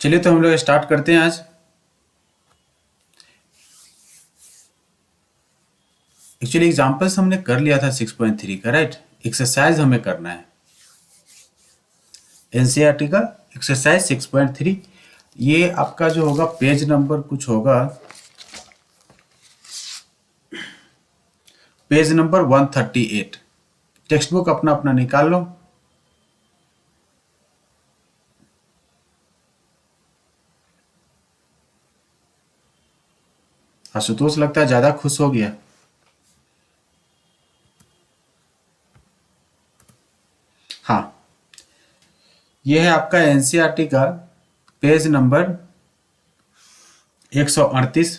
चलिए तो हम लोग स्टार्ट करते हैं आज। एक्चुअली एग्जांपल्स हमने कर लिया था 6.3 का, राइट। एक्सरसाइज हमें करना है एनसीईआरटी का एक्सरसाइज 6.3। ये आपका जो होगा पेज नंबर कुछ होगा, पेज नंबर 138। टेक्स्ट बुक अपना अपना निकाल लो। आशुतोष लगता है ज्यादा खुश हो गया। हाँ, यह है आपका एनसीईआरटी का पेज नंबर 138।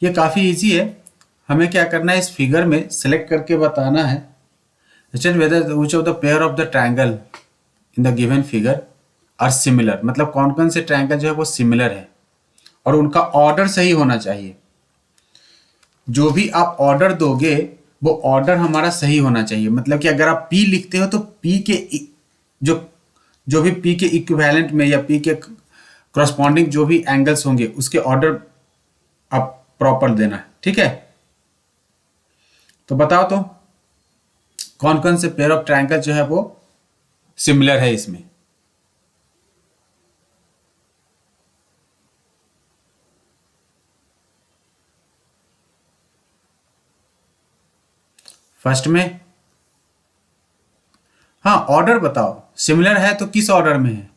ये काफ़ी इजी है। हमें क्या करना है, इस फिगर में सेलेक्ट करके बताना है whether which of the pair of the triangle in the given figure are similar. मतलब कौन कौन से ट्रायंगल जो है वो सिमिलर है और उनका ऑर्डर सही होना चाहिए। जो भी आप ऑर्डर दोगे वो ऑर्डर हमारा सही होना चाहिए। मतलब कि अगर आप P लिखते हो तो P के जो जो भी P के इक्विवेलेंट में या P के करस्पॉन्डिंग जो भी एंगल्स होंगे उसके ऑर्डर आप प्रॉपर देना है, ठीक है। तो बताओ तो कौन कौन से पेयर ऑफ ट्रायंगल जो है वो सिमिलर है इसमें। फर्स्ट में, हाँ ऑर्डर बताओ, सिमिलर है तो किस ऑर्डर में है।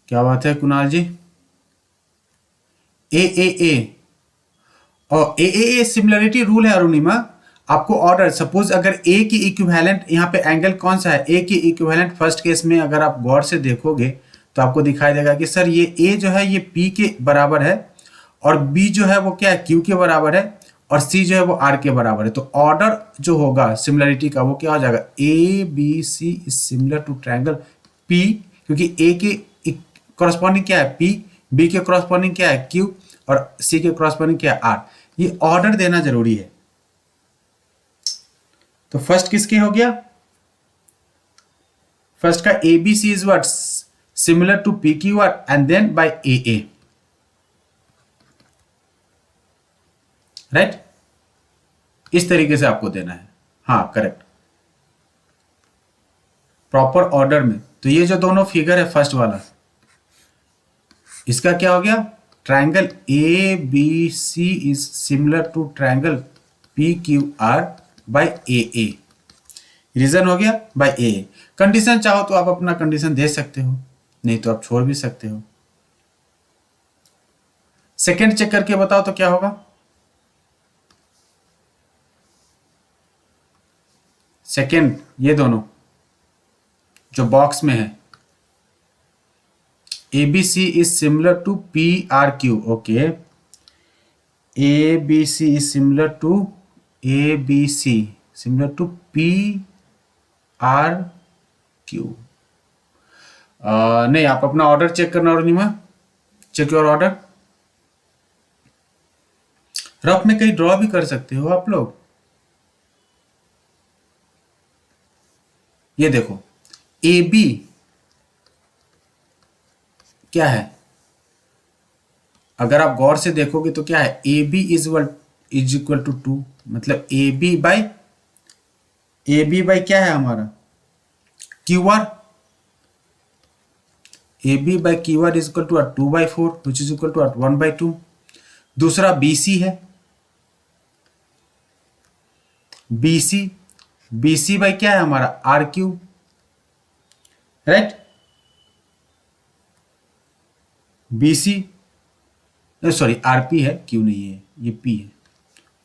क्या बात है कुणाल जी। ए और ए सिमिलरिटी रूल है अरुणिमा। आपको ऑर्डर, सपोज अगर ए की इक्विवेलेंट, यहाँ पे एंगल कौन सा है, ए की इक्विवेलेंट फर्स्ट केस में अगर आप गौर से देखोगे तो आपको दिखाई देगा कि सर ये ए जो है ये पी के बराबर है और बी जो है वो क्या है, क्यू के बराबर है और सी जो है वो आर के बराबर है। तो ऑर्डर जो होगा सिमिलरिटी का वो क्या हो जाएगा, A B C is similar to triangle P, क्योंकि ए के कॉरस्पॉन्डिंग क्या है पी, बी के कॉरस्पॉन्डिंग क्या है क्यू और सी के कॉरस्पॉन्डिंग क्या है आर। ये ऑर्डर देना जरूरी है। तो फर्स्ट किसके हो गया, फर्स्ट का A B C is what, similar to P Q R and then by A, right. इस तरीके से आपको देना है, हाँ करेक्ट, प्रॉपर ऑर्डर में। तो ये जो दोनों फिगर है फर्स्ट वाला, इसका क्या हो गया, triangle A B C is similar to triangle P Q R by A. Reason हो गया बाय ए। कंडीशन चाहो तो आप अपना कंडीशन दे सकते हो, नहीं तो आप छोड़ भी सकते हो। सेकंड चेक करके बताओ तो क्या होगा। सेकंड ये दोनों जो बॉक्स में है, A B C is similar to P R Q, okay. A B C is similar to A B C similar to P R Q. नहीं, आप अपना ऑर्डर चेक करना Arunima, check your order. Rough में कहीं draw भी कर सकते हो आप लोग। ये देखो ए बी क्या है, अगर आप गौर से देखोगे तो क्या है, A B is equal to 2। मतलब ए बी बाई क्या है हमारा, Q R. A B by Q R is equal to 2/4 which is equal to 1/2। दूसरा बी सी है, बी सी बाई क्या है हमारा, R Q, right. B C sorry RP है, क्यू नहीं है, ये पी है,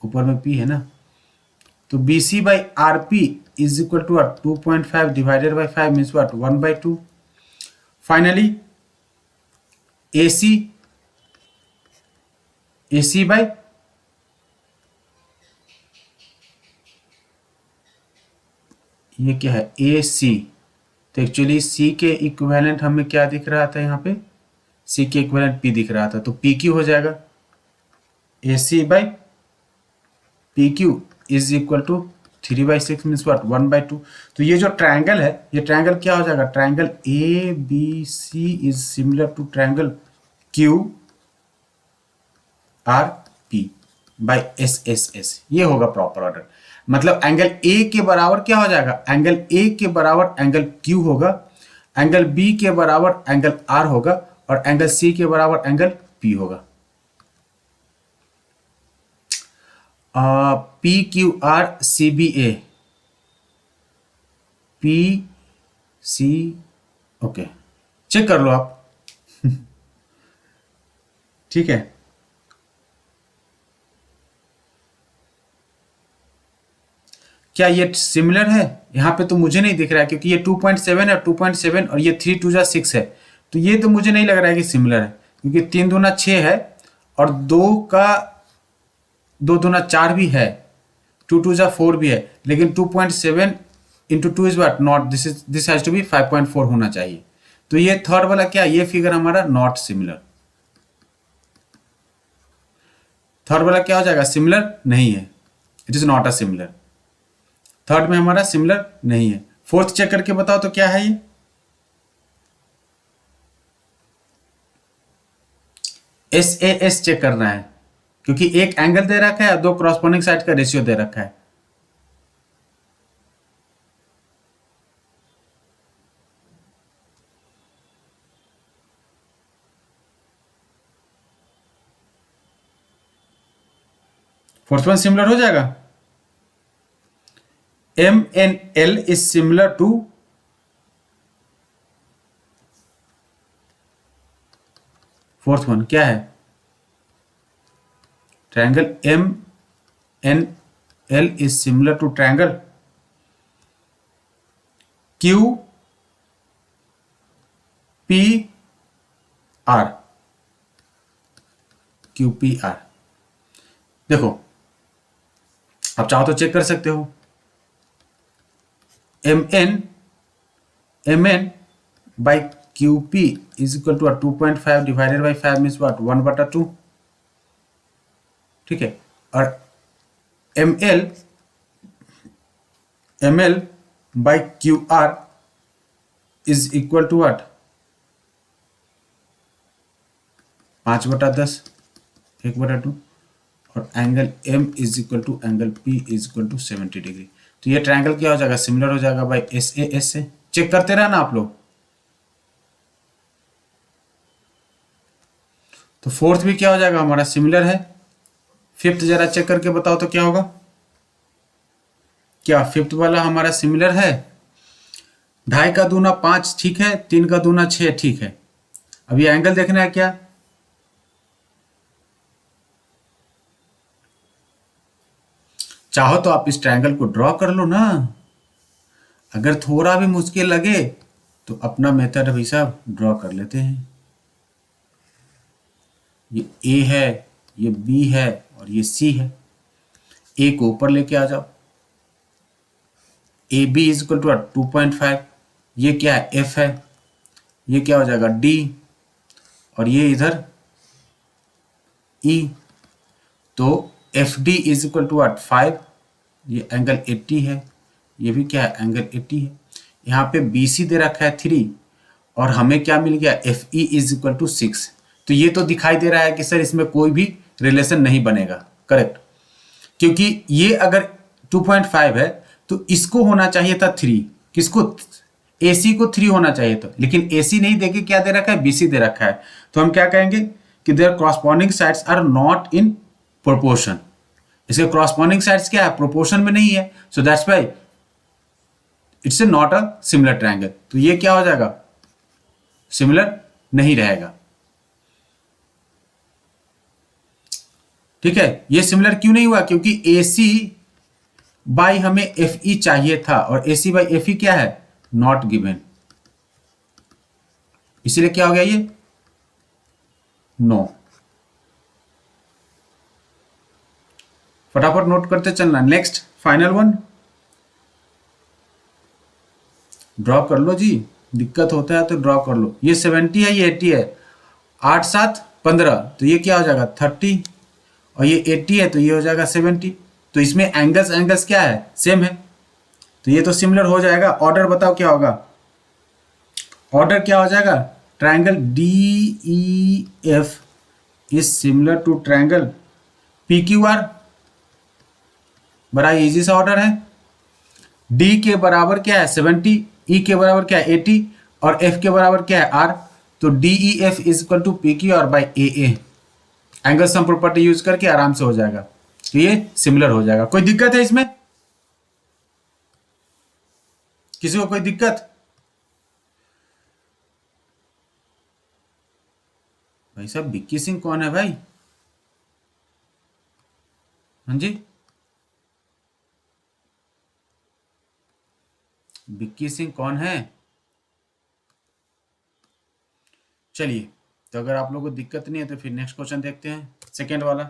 ऊपर में पी है ना। तो B C by R P is equal to 2.5 divided by 5 means what, 1/2। Finally A C by ये क्या है, ए सी। तो एक्चुअली सी के इक्विवेलेंट हमें क्या दिख रहा था, यहाँ पे सी के इक्विवेलेंट पी दिख रहा था, तो पी क्यू हो जाएगा। A C by P Q is equal to 3/6 means what 1/2। तो ये जो ट्रायंगल है, ये ट्रायंगल क्या हो जाएगा, triangle A B C is similar to triangle Q R P by S S S. ये होगा प्रॉपर ऑर्डर। मतलब एंगल ए के बराबर क्या हो जाएगा, एंगल ए के बराबर एंगल क्यू होगा, एंगल बी के बराबर एंगल आर होगा, और एंगल सी के बराबर एंगल पी होगा। P Q R C B A, P C, okay check कर लो आप। ठीक है, क्या ये सिमिलर है? यहाँ पे तो मुझे नहीं दिख रहा है, क्योंकि ये 2.7 है, 2.7 और ये 3 2 6 है, तो ये तो मुझे नहीं लग रहा है कि सिमिलर है, क्योंकि 3 दूना 6 है और 2 दूना 4 भी है, 2 2 4 भी है, लेकिन 2.7 into 2 is what not, this has to be 5.4 होना चाहिए। तो ये थर्ड वाला क्या, ये फिगर हमारा नॉट सिमिलर। थर्ड वाला क्या हो जाएगा, सिमिलर नहीं है, it is not a similar. Third में हमारा सिमिलर नहीं है। फोर्थ चेक करके बताओ तो क्या है ये, एस ए एस चेक करना है, क्योंकि एक एंगल दे रखा है और 2 क्रॉसपोंडिंग साइड का रेशियो दे रखा है। फोर्थ वन सिमिलर हो जाएगा, M N L is similar to fourth one क्या है, triangle M N L is similar to triangle Q P R, Q P R. देखो आप चाहो तो चेक कर सकते हो, M N by Q P is equal to 2.5 divided by 5 means what 1/2। ठीक है, और M L by Q R is equal to what 5/10, 1/2, और angle M is equal to angle P is equal to 70 degree. तो ये triangle क्या हो जाएगा, similar हो जाएगा बाई एस ए एस से। चेक करते रहना आप लोग। तो फोर्थ भी क्या हो जाएगा हमारा, सिमिलर है। फिफ्थ जरा चेक करके बताओ तो क्या होगा, क्या फिफ्थ वाला हमारा सिमिलर है? 2.5 का दूना 5 ठीक है, 3 का दूना 6 ठीक है। अब ये एंगल देखना है क्या, चाहो तो आप इस ट्रायंगल को ड्रॉ कर लो ना, अगर थोड़ा भी मुश्किल लगे तो अपना मेथड अभी साहब ड्रॉ कर लेते हैं। ये ए है, ये बी है और ये सी है। ए को ऊपर लेके आ जाओ, A B is equal to 2.5, ये क्या है एफ है, ये क्या हो जाएगा डी, और ये इधर ई। तो F D is equal to 5, ये एंगल 80 है, ये भी क्या है एंगल 80 है। यहाँ पे बी सी दे रखा है 3, और हमें क्या मिल गया F E is equal to 6। तो ये तो दिखाई दे रहा है कि सर इसमें कोई भी रिलेशन नहीं बनेगा, करेक्ट, क्योंकि ये अगर 2.5 है तो इसको होना चाहिए था 3, किसको, ए सी को 3 होना चाहिए था, लेकिन ए सी नहीं देके क्या दे रखा है, बी सी दे रखा है। तो हम क्या कहेंगे कि there corresponding sides are not in proportion. इसके कॉरस्पॉन्डिंग साइड्स क्या है, प्रोपोर्शन में नहीं है, so that's why it's a not a similar triangle. तो ये क्या हो जाएगा, सिमिलर नहीं रहेगा। ठीक है, ये सिमिलर क्यों नहीं हुआ, क्योंकि ए सी बाई हमें एफ ई चाहिए था, और ए सी बाई एफ ई क्या है, नॉट गिवन, इसीलिए क्या हो गया ये नो। फटाफट नोट करते चलना। नेक्स्ट फाइनल वन ड्रॉ कर लो जी, दिक्कत होता है तो ड्रॉ कर लो। ये 70 है, ये 80 है, 8 7 15, तो ये क्या हो जाएगा 30, और ये 80 है तो ये हो जाएगा 70। तो इसमें एंगल्स एंगल्स क्या है, सेम है, तो ये तो सिमिलर हो जाएगा। ऑर्डर बताओ क्या होगा, ऑर्डर क्या हो जाएगा, triangle D E F is similar to triangle P Q R. बड़ा इजी सा ऑर्डर है। डी के बराबर क्या है 70, ई के बराबर क्या है 80 और एफ के बराबर क्या है आर। तो D E F is equal to P Q R by A. Angle sum property use करके आराम से हो जाएगा, तो ये सिमिलर हो जाएगा। कोई दिक्कत है इसमें, किसी को कोई दिक्कत? भाई साहब विक्की सिंह कौन है भाई? हाँ जी, विक्की सिंह कौन है? चलिए, तो अगर आप लोगों को दिक्कत नहीं है तो फिर नेक्स्ट क्वेश्चन देखते हैं, सेकेंड वाला।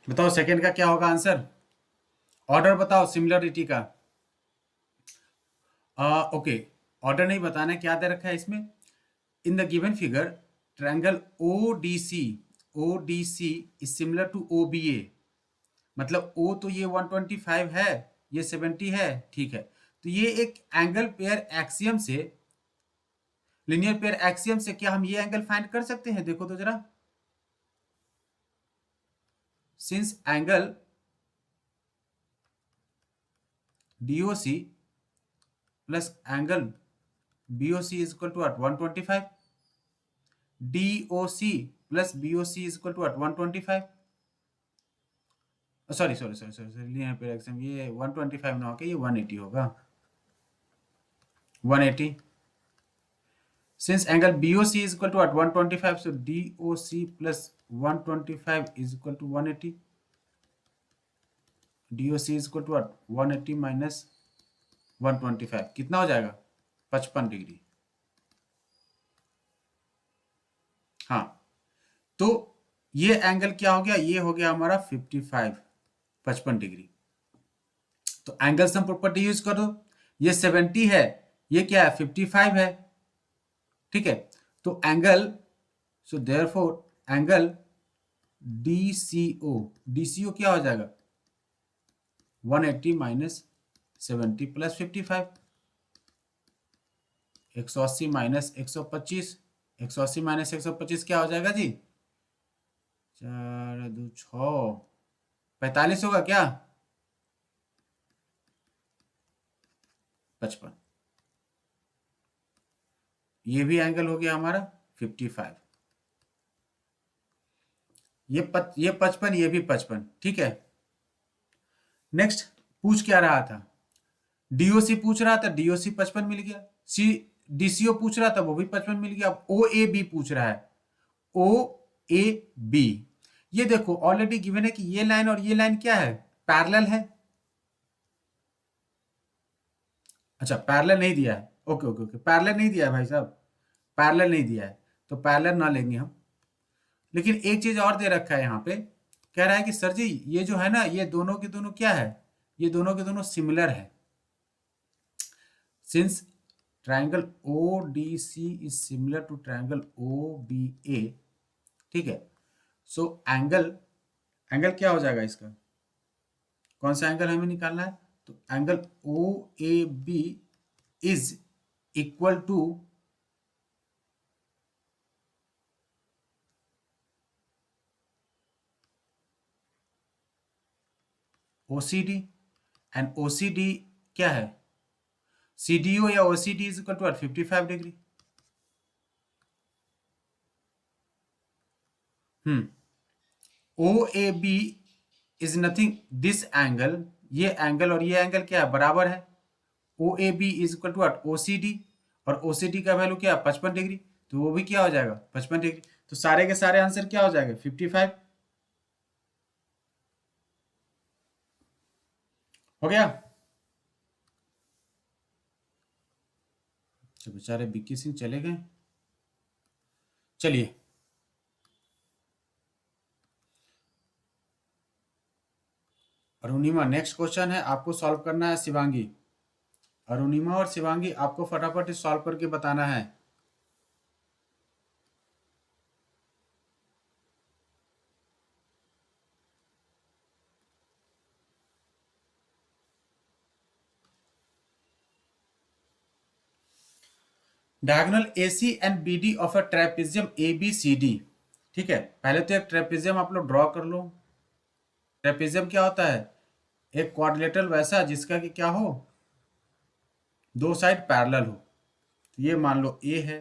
बताओ सेकेंड का क्या होगा आंसर, ऑर्डर बताओ सिमिलरिटी का। ओके, ऑर्डर नहीं बताना है, क्या दे रखा है इसमें, in the given figure triangle O D C is similar to O B A. मतलब ओ तो ये 125 है, ये 70 है, ठीक है। तो ये एक एंगल पेयर एक्सियम से, लिनियर पेयर एक्सियम से क्या हम ये एंगल फाइंड कर सकते हैं? देखो तो जरा, since angle DOC plus angle BOC is equal to 125, DOC plus BOC is equal to 125, sorry sorry sorry sorry linear pair axiom, ये 125 ना होगा, ये 180 होगा, 180। Since angle BOC is equal to at 125, so DOC plus 125 is equal to 180. DOC is equal to at 180 minus 125, कितना हो जाएगा 55 degree. हाँ, तो ये एंगल क्या हो गया, ये हो गया हमारा 55 डिग्री। तो एंगल सम प्रॉपर्टी यूज करो, ये 70 है, ये क्या है 55 है, ठीक है। तो angle, so therefore angle DCO क्या हो जाएगा 180 माइनस 70 प्लस 55, 180 माइनस 125, 180 माइनस 125 क्या हो जाएगा जी, 4 2 6 45 होगा क्या, 55। ये भी एंगल हो गया हमारा 55, ये 55, ये भी 55, ठीक है। नेक्स्ट पूछ क्या रहा था, DOC पूछ रहा था, DOC 55 मिल गया, DCO पूछ रहा था, वो भी 55 मिल गया। अब OAB पूछ रहा है, OAB, ये देखो ऑलरेडी गिवन है कि ये लाइन और ये लाइन क्या है, पैरेलल है। अच्छा पैरेलल नहीं दिया है, ओके ओके ओके, पैरेलल नहीं दिया है भाई साहब, पैरेलल नहीं दिया है, तो पैरेलल ना लेंगे हम। लेकिन एक चीज और दे रखा है यहाँ पे, कह रहा है कि सर जी ये जो है ना, ये दोनों के दोनों क्या है, ये दोनों के दोनों सिमिलर है। Since triangle ODC is similar to triangle OBA, ठीक है। सो एंगल, एंगल क्या हो जाएगा इसका, कौन सा एंगल हमें निकालना है, तो angle OAB is equal to OCD, and OCD क्या है, CDO या OCD is equal to 55 degree. OAB is nothing, this angle ये एंगल और ये एंगल क्या है, बराबर है। O A B is equal to what, O C D, और ओ सी डी का वैल्यू क्या है, 55 डिग्री, तो वो भी क्या हो जाएगा, 55 डिग्री। तो सारे के सारे आंसर क्या हो जाएगा, 55। हो गया। तो बेचारे बिक्की सिंह चले गए। चलिए, अरुणिमा नेक्स्ट क्वेश्चन है, आपको सॉल्व करना है शिवांगी। अरुणिमा और शिवांगी आपको फटाफट सॉल्व करके बताना है। Diagonal AC and BD of a trapezium ABCD। ठीक है, पहले तो एक ट्रेपेजियम आप लोग ड्रॉ कर लो। ट्रेपेजियम क्या होता है, एक क्वाड्रिलेटरल वैसा जिसका कि क्या हो, दो साइड पैरेलल हो। तो ये मान लो A है,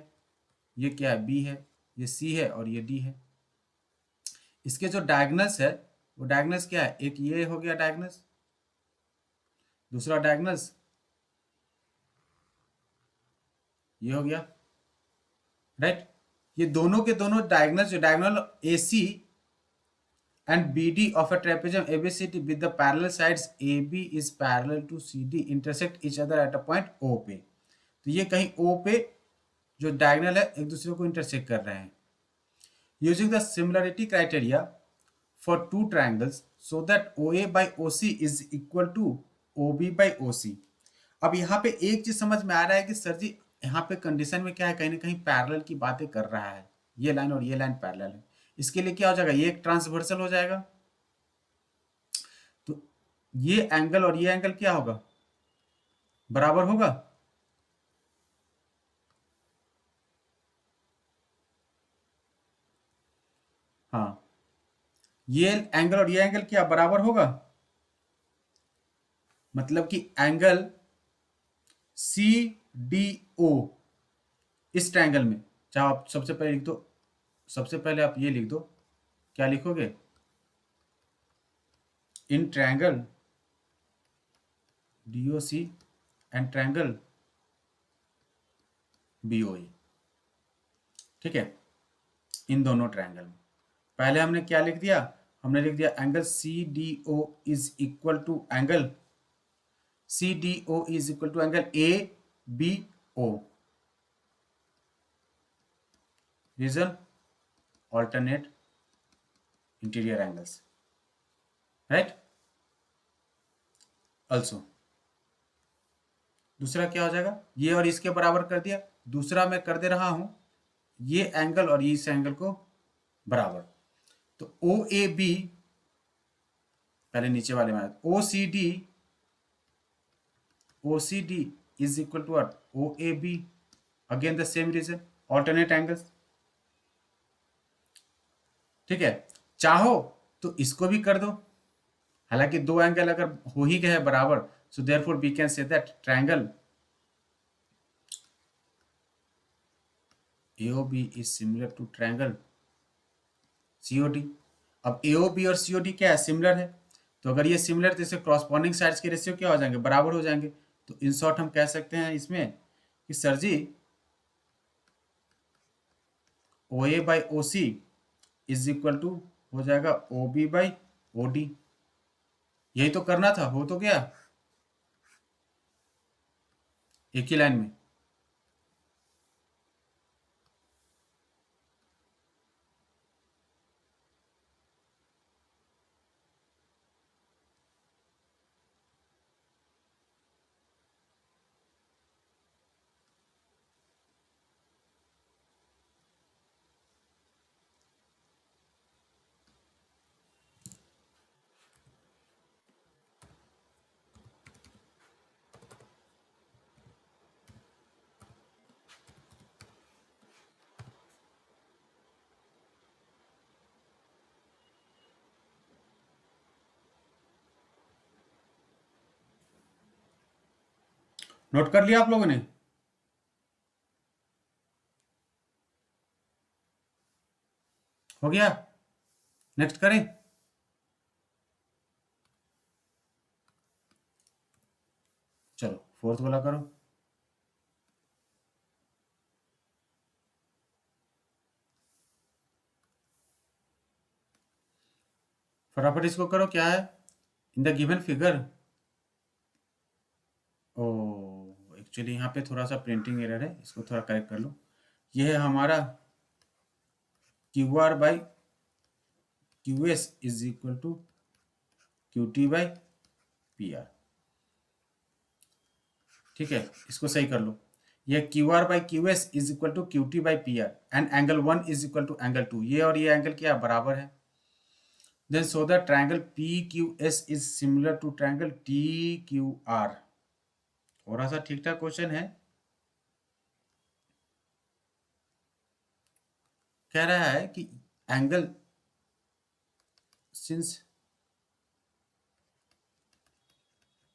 ये क्या है, B है, ये C है और ये D है। इसके जो डायगोनल्स है, वो डायगोनल्स क्या है, एक ये हो गया डायगोनल्स, दूसरा डायगोनल्स ये हो गया, राइट। ये दोनों के दोनों डायगोनल्स, जो diagonal AC and BD of a trapezium ABCD with the parallel sides AB is parallel to CD intersect each other at a point O पे। तो ये कहीं O पे जो डायगोनल है एक दूसरे को इंटरसेक्ट कर रहे हैं। Using the similarity criteria for two triangles so that OA by OC is equal to OB by OC। अब यहाँ पे एक चीज समझ में आ रहा है कि सर जी यहाँ पे कंडीशन में क्या है, कहीं ना कहीं पैरेलल की बातें कर रहा है, ये लाइन और ये लाइन पैरेलल है। इसके लिए क्या हो जाएगा, ये एक ट्रांसवर्सल हो जाएगा, तो ये एंगल और ये एंगल क्या होगा, बराबर होगा। हाँ, ये एंगल और ये एंगल क्या बराबर होगा, मतलब कि एंगल सी डी ओ इस ट्रायंगल में, चाहे आप सबसे पहले लिख दो, सबसे पहले आप ये लिख दो, क्या लिखोगे, in triangle DOC and triangle BOE। ठीक है, इन दोनों ट्रायंगल में पहले हमने क्या लिख दिया, हमने लिख दिया angle CDO is equal to angle CDO is equal to angle ABO। Reason, alternate interior angles, right। also दूसरा क्या हो जाएगा, ये और इसके बराबर कर दिया, दूसरा मैं कर दे रहा हूं ये एंगल और इस एंगल को बराबर। तो OAB, पहले नीचे वाले में OCD is equal to what, OAB। Again the same reason, alternate angles. ठीक है, चाहो तो इसको भी कर दो, हालांकि दो एंगल अगर हो ही गए बराबर, so therefore we can say that triangle AOB is similar to triangle COD। अब AOB और COD क्या है, सिमिलर है, तो अगर ये सिमिलर तो इसे क्रॉसपॉन्डिंग साइड्स के रेशियो क्या हो जाएंगे, बराबर हो जाएंगे। तो इन शॉर्ट हम कह सकते हैं इसमें कि sir ji OA by OC is equal to हो जाएगा OB बाई OD। यही तो करना था, हो तो गया एक ही लाइन में। नोट कर लिया आप लोगों ने, हो गया, नेक्स्ट करें। चलो फोर्थ वाला करो। फटाफट इसको करो, क्या है in the given figure. Oh, actually यहाँ पे थोड़ा सा प्रिंटिंग एरर है, इसको थोड़ा करेक्ट कर लो। ये है हमारा Q R by Q S is equal to Q T by P R. ठीक है, इसको सही कर लो। ये Q R by Q S is equal to Q T by P R and angle 1 is equal to angle 2। ये और ये एंगल क्या बराबर है। Then so the triangle P Q S is similar to triangle T Q R. थोड़ा सा ठीक ठाक क्वेश्चन है। कह रहा है कि angle since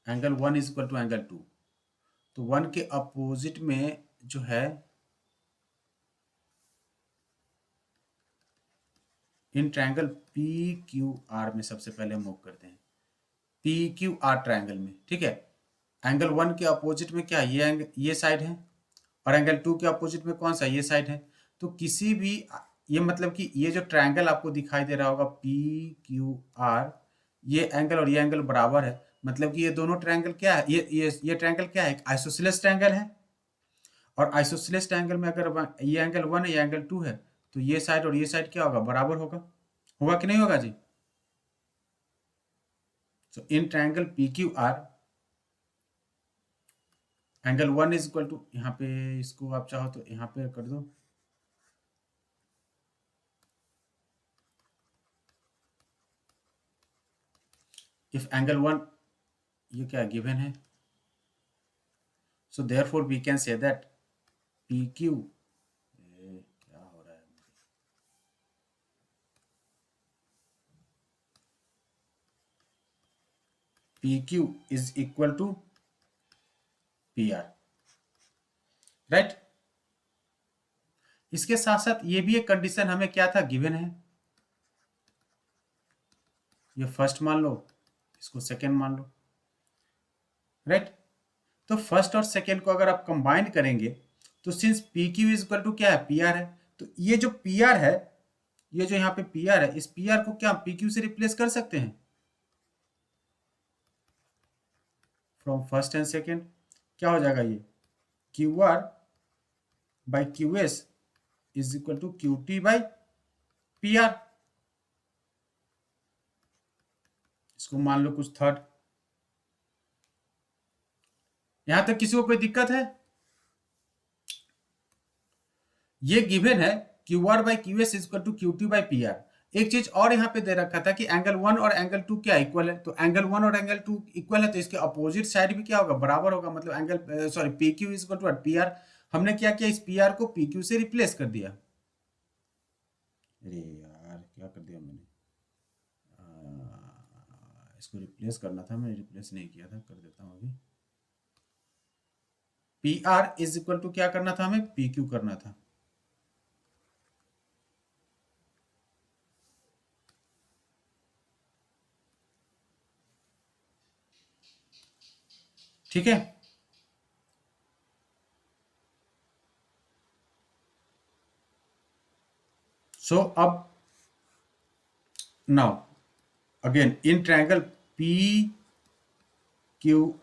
angle 1 is equal to angle 2, तो 1 के अपोजिट में जो है in triangle P Q R में सबसे पहले मूव करते हैं, पी क्यू आर ट्रायंगल में। ठीक है, एंगल 1 के अपोजिट में क्या ये एंगल, ये साइड है, और एंगल 2 के अपोजिट में कौन सा, ये साइड है। तो किसी भी, ये मतलब कि ये जो ट्रायंगल आपको दिखाई दे रहा होगा पी क्यू आर, ये एंगल और ये एंगल बराबर है। मतलब कि ये दोनों ट्रायंगल क्या है, ये ट्रायंगल क्या है, एक आइसोसेलेस ट्रायंगल है। और आइसोसेलेस ट्रायंगल में अगर ये एंगल 1 है, ये एंगल 2 है, तो ये साइड और ये साइड क्या होगा, बराबर होगा। होगा कि नहीं होगा जी। So in triangle P Q R angle 1 is equal to, यहाँ पे इसको आप चाहो तो यहाँ पे कर दो, इफ एंगल 1, ये क्या गिवन है, so therefore we can say that P Q, क्या हो रहा है, P Q is equal to P R, right. इसके साथ साथ ये भी एक कंडीशन हमें क्या था, गिवन है। ये फर्स्ट मान लो, इसको सेकेंड मान लो, राइट। तो फर्स्ट और सेकेंड को अगर आप कंबाइन करेंगे तो since P Q is equal to क्या है, पी आर है, तो ये जो पी आर है, ये जो यहाँ पे पी आर है, इस पी आर को क्या पी क्यू से रिप्लेस कर सकते हैं फ्रॉम फर्स्ट एंड सेकेंड। क्या हो जाएगा, ये Q R by Q S is equal to Q T by P R. इसको मान लो कुछ थर्ड। यहां तक किसी को कोई दिक्कत है। ये गिवन है Q R by Q S equal to Q T by P R. एक चीज और यहां पे दे रखा था कि एंगल 1 और एंगल 2 क्या इक्वल है, तो एंगल 1 और एंगल 2 इक्वल है, तो इसके अपोजिट साइड भी क्या होगा, बराबर होगा। मतलब angle sorry P Q is equal to P R. हमने क्या किया, इस पी आर को पी क्यू से रिप्लेस कर दिया। अरे यार क्या कर दिया मैंने, इसको रिप्लेस करना था, मैंने रिप्लेस नहीं किया था, कर देता हूं अभी। P R is equal to क्या करना था, हमें पी क्यू करना था। ठीक है, सो अब now again in triangle P Q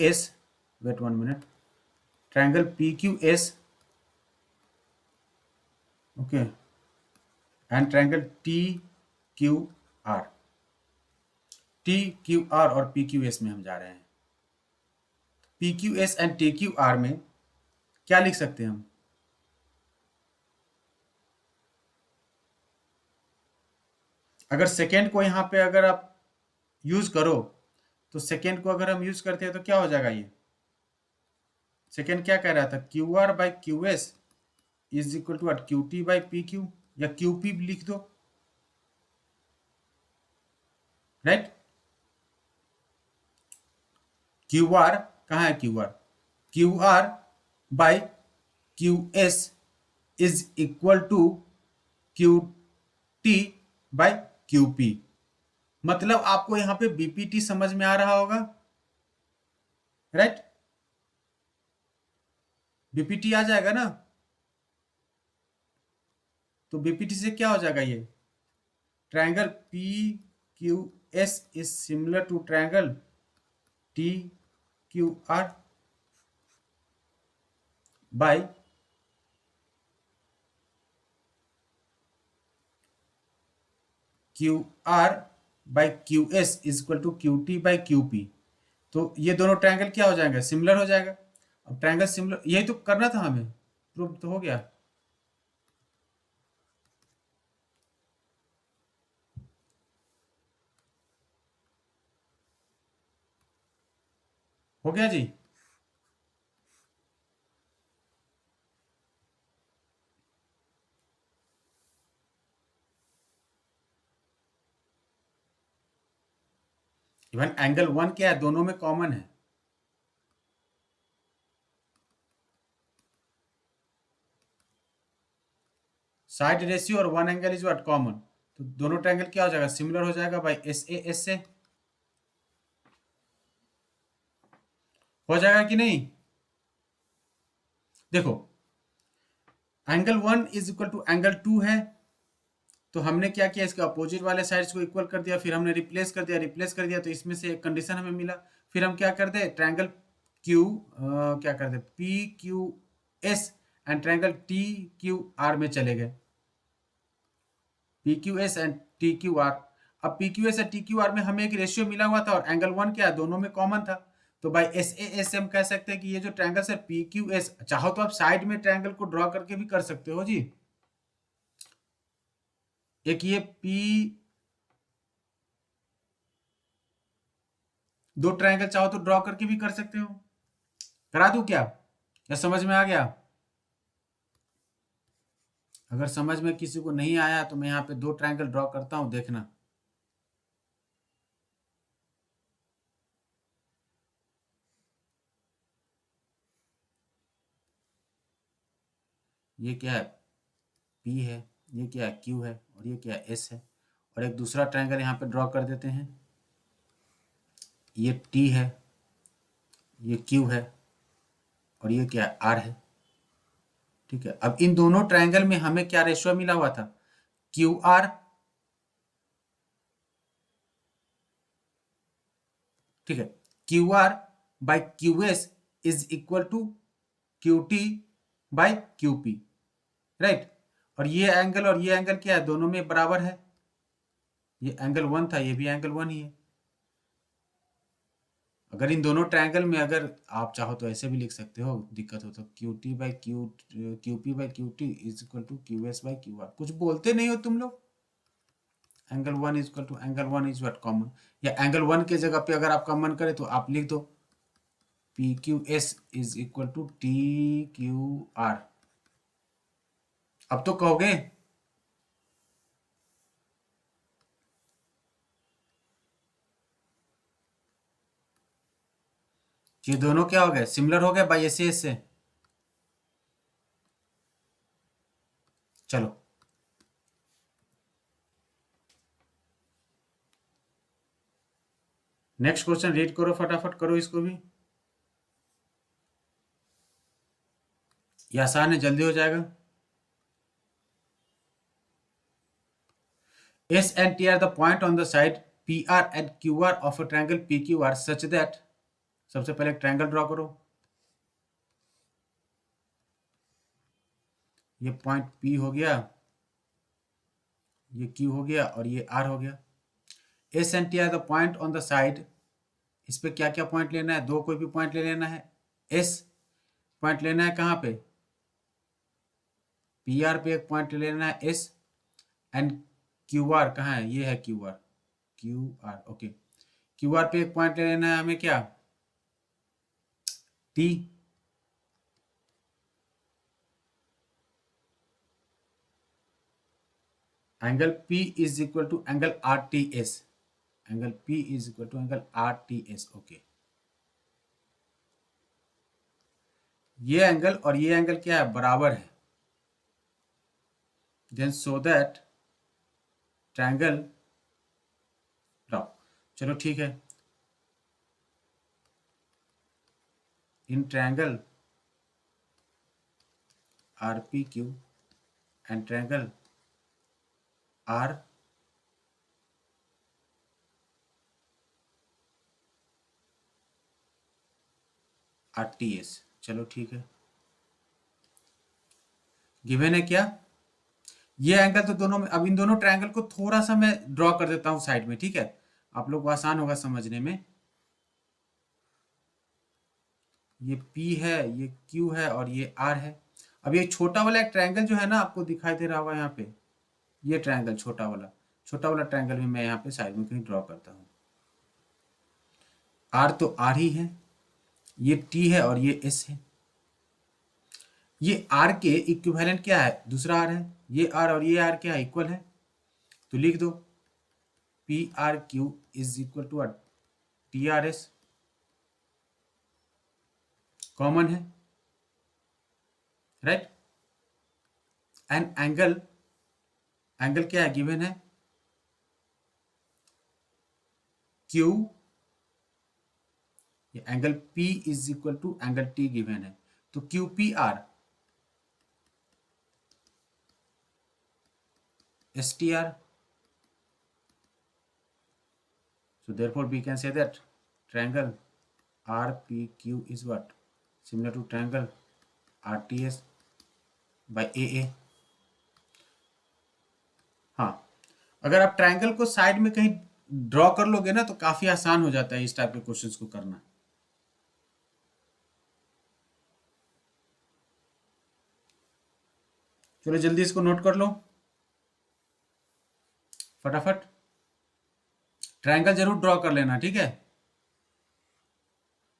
S, wait 1 minute, triangle P Q S, okay, and triangle T Q R. T Q R और पी क्यू एस में हम जा रहे हैं। P Q S and T Q R में क्या लिख सकते हैं हम, अगर सेकेंड को यहां पे अगर आप यूज करो, तो सेकेंड को अगर हम यूज करते हैं तो क्या हो जाएगा, ये सेकेंड क्या कह रहा था, Q R by Q S is equal to Q T by P Q, या क्यू पी लिख दो, राइट। क्यू आर कहाँ है, Q R by Q S is equal to Q T by Q P. मतलब आपको यहां पे BPT समझ में आ रहा होगा। राइट, बीपीटी आ जाएगा ना। तो बीपीटी से क्या हो जाएगा, ये triangle P Q S is similar to triangle T Q R by Q R by Q S is equal to Q T by Q P. तो ये दोनों ट्रायंगल क्या हो जाएंगे, सिमिलर हो जाएगा। अब ट्रायंगल सिमिलर, यही तो करना था हमें, प्रूव तो हो गया। हो गया जी। इवन एंगल वन क्या है, दोनों में कॉमन है। साइड रेशियो और one angle is what common. तो दोनों ट्रायंगल क्या हो जाएगा, सिमिलर हो जाएगा बाई एस ए एस से। हो जाएगा कि नहीं। देखो, angle one is equal to angle two है, तो हमने क्या किया, इसके अपोजिट वाले साइड्स को इक्वल कर दिया, फिर हमने रिप्लेस कर दिया तो इसमें से एक कंडीशन हमें मिला। फिर हम क्या कर दे, ट्रायंगल क्यू क्या कर दे, P Q S and triangle T Q R में चले गए, P Q S and T Q R. अब पी क्यू एस और टी क्यू आर में हमें एक रेशियो मिला हुआ था और एंगल वन क्या है, दोनों में कॉमन था। तो बाई एस ए एस से हम कह सकते हैं कि ये जो ट्रायंगल है पी क्यू एस, चाहो तो आप साइड में ट्रायंगल को ड्रॉ करके भी कर सकते हो जी। एक ये पी, दो ट्रायंगल चाहो तो ड्रॉ करके भी कर सकते हो। करा दूं क्या, या समझ में आ गया। अगर समझ में किसी को नहीं आया तो मैं यहाँ पे दो ट्रायंगल ड्रॉ करता हूं, देखना। ये क्या है, पी है, ये क्या है, क्यू है, और ये क्या है, एस है। और एक दूसरा ट्रायंगल यहाँ पे ड्रॉ कर देते हैं, ये टी है, ये क्यू है, और ये क्या है, आर है। ठीक है, अब इन दोनों ट्रायंगल में हमें क्या रेशियो मिला हुआ था, क्यू आर, ठीक है, Q R by Q S is equal to Q T by Q P, right. और ये एंगल क्या है, दोनों में बराबर है। ये एंगल वन था, ये भी एंगल वन ही है। अगर इन दोनों ट्रायंगल में, अगर आप चाहो तो ऐसे भी लिख सकते हो, दिक्कत हो तो Q T by Q P by Q T is equal to Q S by Q R. कुछ बोलते नहीं हो तुम लोग। Angle one is equal to angle one is what common, या एंगल वन के जगह पे अगर आपका मन करे तो आप लिख दो P Q S is equal to T Q R. अब तो कहोगे, ये दोनों क्या हो गए, सिमिलर हो गए बाई एस से। चलो, नेक्स्ट क्वेश्चन रीड करो, फटाफट करो इसको भी, ये आसान है, जल्दी हो जाएगा। S and T are the point on the side PR and QR of a triangle PQR such that, सबसे पहले ट्रायंगल ड्रॉ करो, ये पॉइंट P हो गया, ये Q हो गया, और ये R हो गया। S and T are the point on the side, इस पे क्या क्या पॉइंट लेना है, दो कोई भी पॉइंट ले लेना है। S पॉइंट लेना है कहाँ पे, PR पे एक पॉइंट ले लेना है S, एंड QR कहाँ है, ये है QR, QR ओके। QR पे एक पॉइंट ले लेना है हमें, क्या, T। Angle P is equal to angle R T S, angle P is equal to angle R T S, okay. ये एंगल और ये एंगल क्या है, बराबर है। Then so that triangle draw. चलो ठीक है, in triangle RPQ and triangle RTS। चलो ठीक है, गिवन है क्या, ये एंगल तो दोनों में, अब इन दोनों ट्रायंगल को थोड़ा सा मैं ड्रॉ कर देता हूं साइड में, ठीक है, आप लोग को आसान होगा समझने में। ये P है, ये Q है और ये R है। अब ये छोटा वाला एक ट्रायंगल जो है ना, आपको दिखाई दे रहा होगा यहाँ पे, ये ट्रायंगल छोटा वाला ट्रायंगल भी मैं यहाँ पे साइड में कहीं ड्रॉ करता हूँ। R तो R ही है, ये T है और ये S है। ये R के इक्विवेलेंट क्या है, दूसरा R है, ये R और ये R क्या है, इक्वल है, तो लिख दो PRQ is equal to TRS, common है, राइट। एंड एंगल क्या है, गिवन है Q, ये angle P is equal to angle T given है, तो QPR STR, so therefore we can say that triangle RPQ is what, similar to triangle RTS by AA। हाँ, अगर आप triangle को साइड में कहीं ड्रॉ कर लोगे ना तो काफी आसान हो जाता है इस टाइप के क्वेश्चंस को करना। चलो जल्दी इसको नोट कर लो फटाफट, ट्रायंगल जरूर ड्रॉ कर लेना, ठीक है,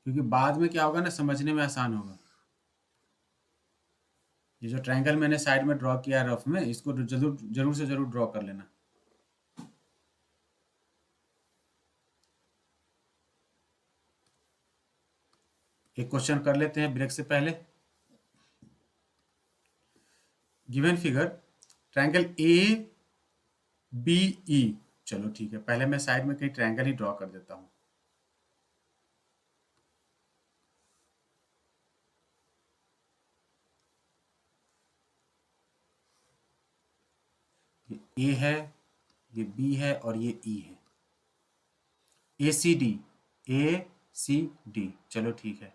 क्योंकि बाद में क्या होगा ना, समझने में आसान होगा। ये जो ट्रायंगल मैंने साइड में ड्रॉ किया रफ में, इसको जरूर से जरूर ड्रॉ कर लेना। एक क्वेश्चन कर लेते हैं ब्रेक से पहले। Given figure triangle A B E, चलो ठीक है, पहले मैं साइड में कहीं ट्रायंगल ही ड्रॉ कर देता हूं। ये ए है, ये बी है और ये ई है, ACD, ACD, चलो ठीक है।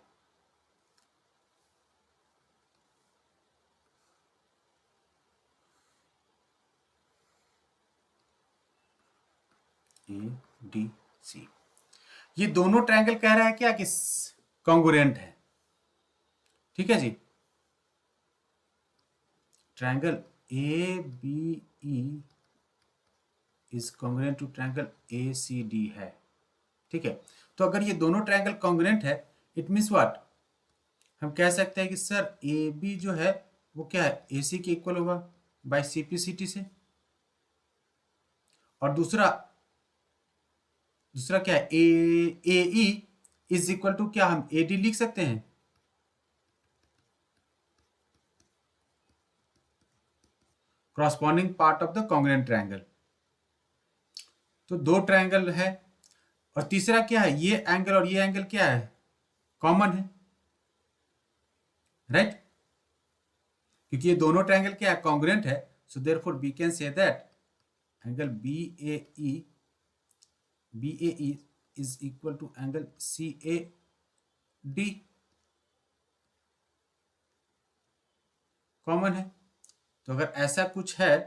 ADC, ये दोनों ट्रायंगल कह रहा है क्या कि कॉन्ग्रुएंट है, ठीक है जी। Triangle ABE is congruent to triangle ACD है, ठीक है। तो अगर ये दोनों ट्रायंगल कॉन्ग्रुएंट है, इट मीन्स व्हाट, हम कह सकते हैं कि सर AB जो है वो क्या है, AC के इक्वल होगा बाय CPCT से, और दूसरा क्या है, AE इज इक्वल टू क्या, हम AD लिख सकते हैं, corresponding part of the congruent triangle. तो दो ट्रायंगल है, और तीसरा क्या है, ये एंगल और ये एंगल क्या है, कॉमन है, राइट, क्योंकि ये दोनों ट्रायंगल क्या है, कॉन्ग्रुएंट है। So therefore we can say that angle BAE is equal to angle CAD, common है। तो अगर ऐसा कुछ है,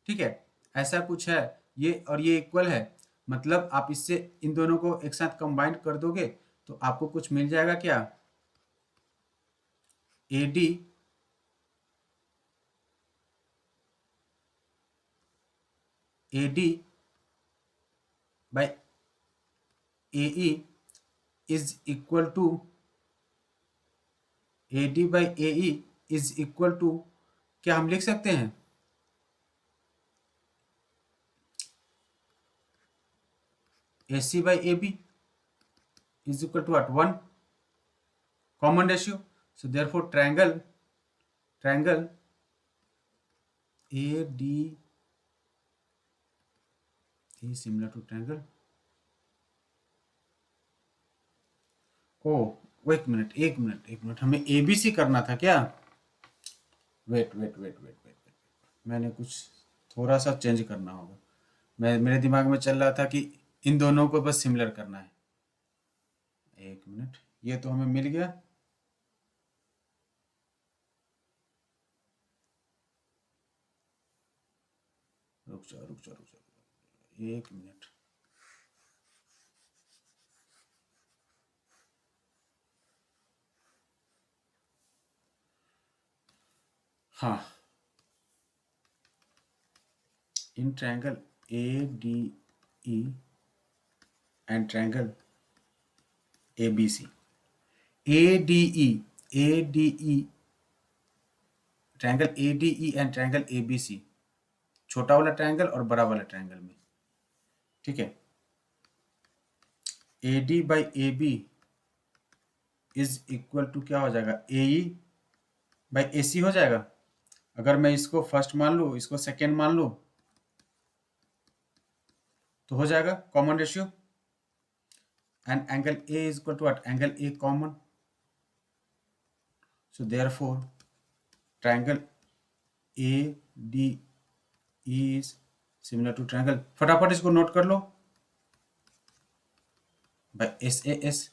ठीक है, ऐसा कुछ है, ये और ये इक्वल है, मतलब आप इससे इन दोनों को एक साथ कंबाइन कर दोगे तो आपको कुछ मिल जाएगा क्या, AD by AE is equal to, AD by AE is equal to, क्या हम लिख सकते हैं, AC by AB is equal to what, 1, common ratio. So therefore triangle AD is similar to triangle, oh वो एक मिनट हमें ABC करना था क्या? वेट, मैंने कुछ थोड़ा सा चेंज करना होगा। मेरे दिमाग में चल रहा था कि इन दोनों को बस सिमिलर करना है। एक मिनट, ये तो हमें मिल गया। रुक जाओ, एक मिनट। हाँ, in triangle A D E and triangle A B C, A D E triangle A D E and triangle A B C, छोटा वाला ट्रायंगल और बड़ा वाला ट्रायंगल में, ठीक है। A D by A B is equal to क्या हो जाएगा? ए ई बाई ए सी हो जाएगा। अगर मैं इसको फर्स्ट मान लूँ, इसको सेकेंड मान लूँ, तो हो जाएगा common ratio. And angle A is equal to what? Angle A common. So therefore triangle A D E is similar to triangle, फटाफट इसको नोट कर लो, बाय एस ए एस।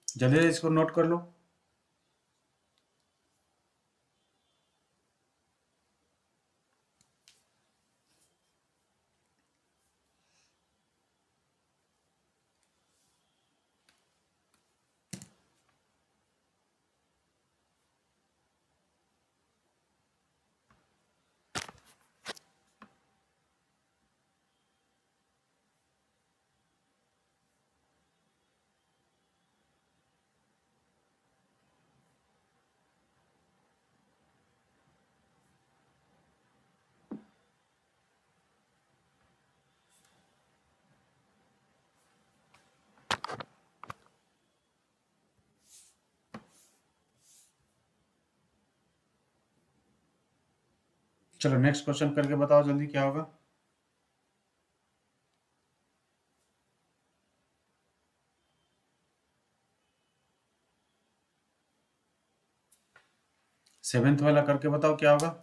जल्दी से इसको नोट कर लो। चलो नेक्स्ट क्वेश्चन करके बताओ जल्दी क्या होगा। सेवेंथ वाला करके बताओ क्या होगा।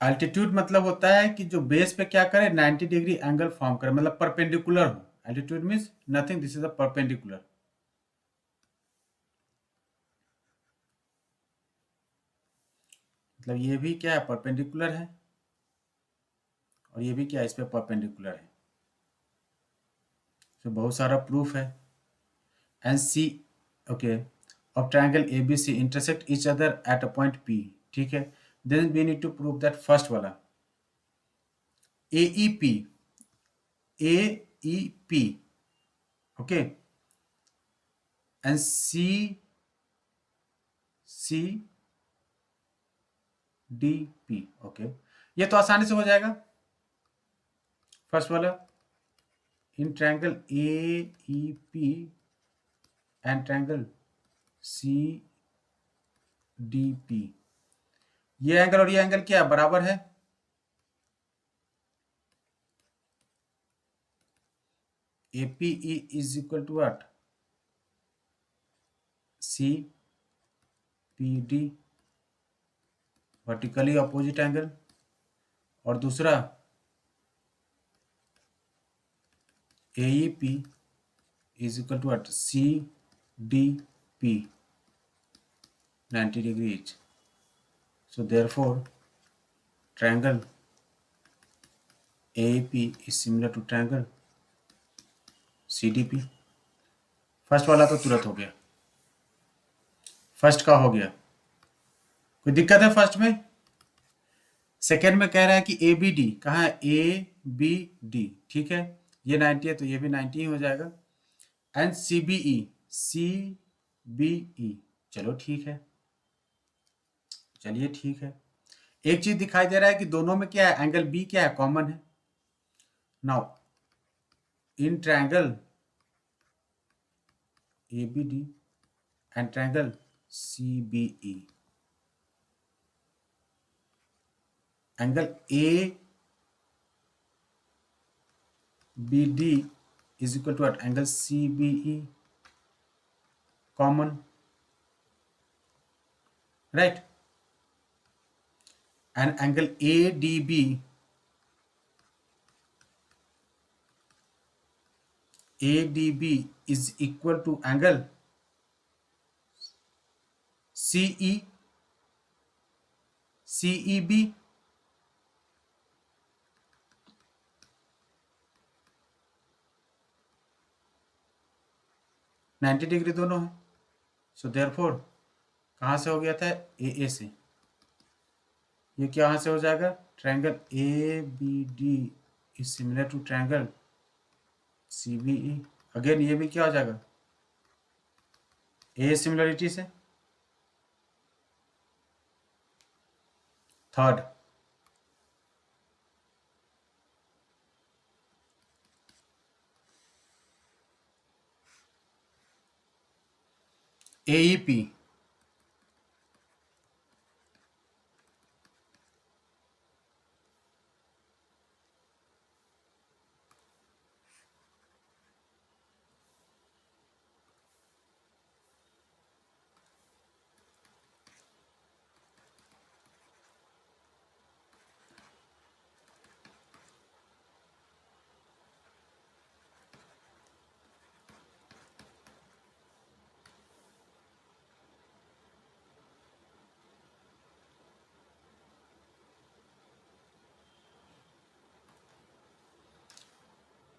एल्टीट्यूड मतलब होता है कि जो बेस पे क्या करे, 90 डिग्री एंगल फॉर्म करे, मतलब परपेंडिकुलर हो। Altitude means nothing, this is a perpendicular. मतलब ये भी क्या है? परपेंडिकुलर है, और ये भी क्या है? इस पे परपेंडिकुलर है। तो बहुत सारा प्रूफ है। And C, okay, of triangle A B C intersect each other at a point P, ठीक है। Then we need to prove that first वाला A E P, A E P, okay, and C C D P, okay. ये तो आसानी से हो जाएगा। First वाला, in triangle A E P and triangle C D P, ये angle और ये एंगल क्या है? बराबर है। A P E is equal to what? C P D, vertically opposite angle. और दूसरा A E P is equal to what? C D P, 90 degree each. So therefore triangle AEP is similar to triangle CDP. First वाला तो तुरंत हो गया, first का हो गया। कोई दिक्कत है फर्स्ट में? सेकेंड में कह रहा है कि ए बी डी, कहाँ है? ए बी डी, ठीक है। ये 90 है तो ये भी 90 ही हो जाएगा। And C B E, C B E, चलो ठीक है, चलिए ठीक है। एक चीज दिखाई दे रहा है कि दोनों में क्या है, एंगल बी क्या है, कॉमन है. Now in triangle ABD and triangle CBE, angle ABD is equal to what? Angle CBE, common, right? And angle ADB is equal to angle CEB. 90 degree दोनों है. सो देयरफॉर कहाँ से हो गया था, ए से. ये क्या से हो जाएगा, triangle ABD is similar to triangle CBE. Again ये भी क्या हो जाएगा, ए सिमिलरिटी से. Third, AEP.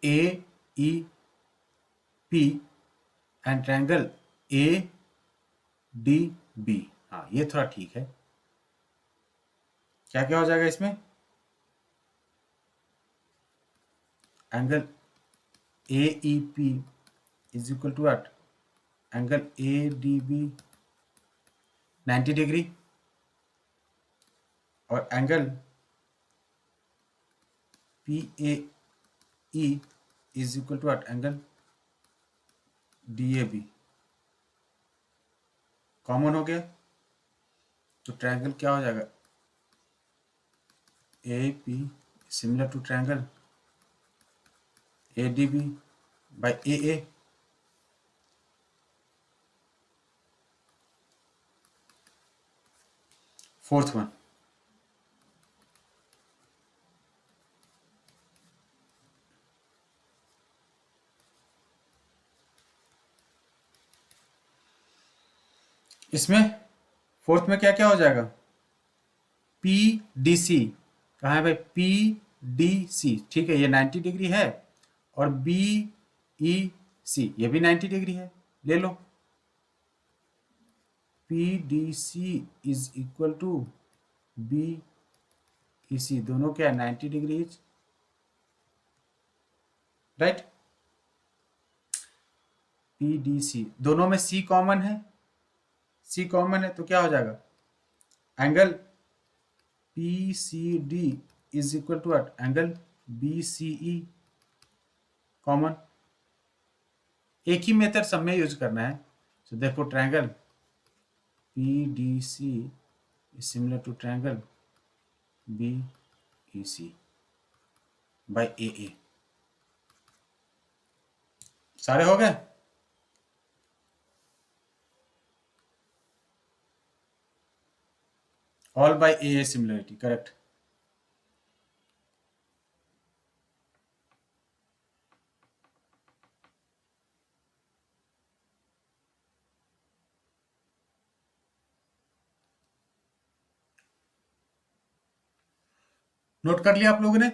AEP and triangle ADB. हाँ ये थोड़ा ठीक है. क्या क्या हो जाएगा इसमें, angle AEP is equal to what, angle ADB 90 degree, और angle PAE is equal to what, angle DAB. Common हो गया तो ट्रायंगल क्या हो जाएगा, AEP similar to triangle ADB by AA. Fourth one, इसमें फोर्थ में क्या क्या हो जाएगा, PDC. कहाँ है भाई, PDC. ठीक है, ये 90 डिग्री है, और BEC ये भी 90 डिग्री है, ले लो. PDC is equal to BEC, दोनों क्या है, 90 डिग्री, राइट. PDC दोनों में C कॉमन है, C कॉमन है तो क्या हो जाएगा, angle PCD is equal to what, angle BCE, common. एक ही मेथड सब में यूज करना है. सो देखो triangle PDC is similar to triangle BEC by AA. सारे हो गए. All by AA similarity, correct. Note कर लिया आप लोगों ने,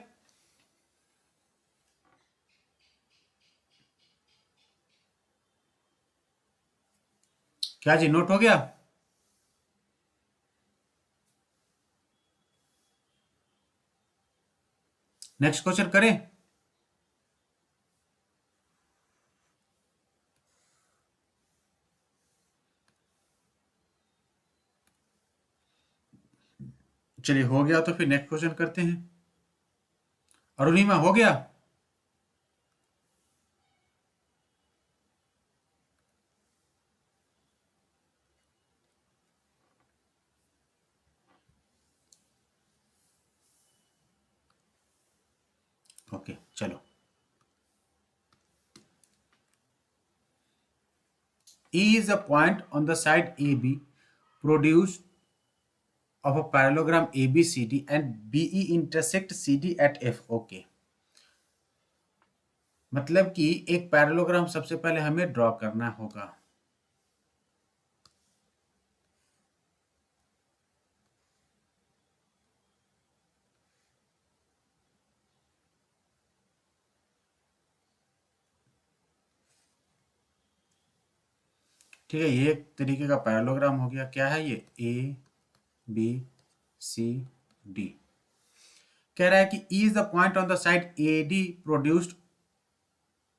क्या जी, नोट हो गया. नेक्स्ट क्वेश्चन करें. चलिए हो गया तो फिर नेक्स्ट क्वेश्चन करते हैं। अरुणिमा हो गया? ओके चलो। E is a point on the side AB produced of a parallelogram ABCD and BE intersect CD at F. Okay. मतलब कि एक पैरेललोग्राम सबसे पहले हमें ड्रॉ करना होगा। ठीक है, ये एक तरीके का पैरेललोग्राम हो गया। क्या है ये? A B C D. कह रहा है कि E is the point on the side A D produced